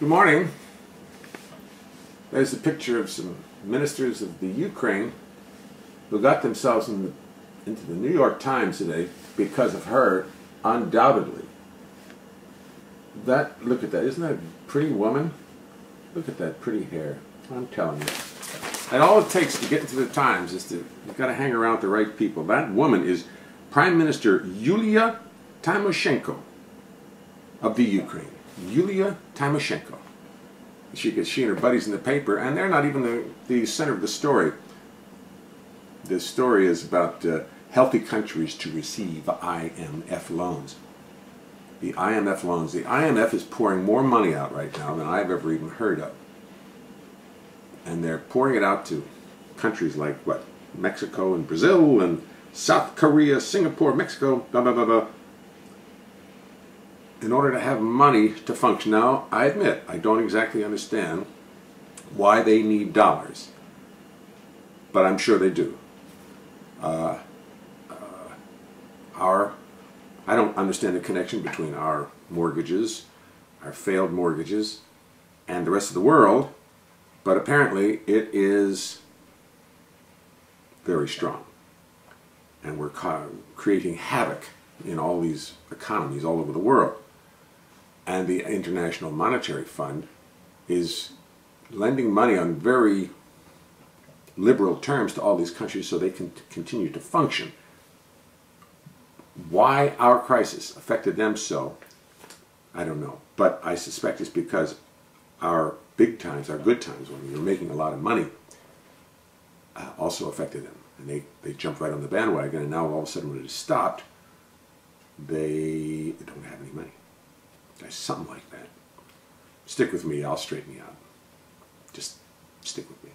Good morning. There's a picture of some ministers of the Ukraine who got themselves into the New York Times today because of her, undoubtedly. Look at that. Isn't that a pretty woman? Look at that pretty hair. I'm telling you. And all it takes to get into the Times is you've got to hang around with the right people. That woman is Prime Minister Yulia Tymoshenko of the Ukraine. Yulia Tymoshenko. She and her buddies in the paper, and they're not even the center of the story. The story is about healthy countries to receive IMF loans. The IMF loans. The IMF is pouring more money out right now than I've ever even heard of. And they're pouring it out to countries like, what, Mexico and Brazil and South Korea, Singapore, Mexico, blah, blah, blah, blah. In order to have money to function. Now, I admit, I don't exactly understand why they need dollars, but I'm sure they do. I don't understand the connection between our mortgages, our failed mortgages, and the rest of the world, but apparently it is very strong. And we're creating havoc in all these economies all over the world. And the International Monetary Fund is lending money on very liberal terms to all these countries so they can continue to function. Why our crisis affected them so, I don't know. But I suspect it's because our big times, our good times, when we were making a lot of money, also affected them. And they jumped right on the bandwagon, and now all of a sudden when it has stopped, they don't have any money. Something like that. Stick with me, I'll straighten you out. Just stick with me.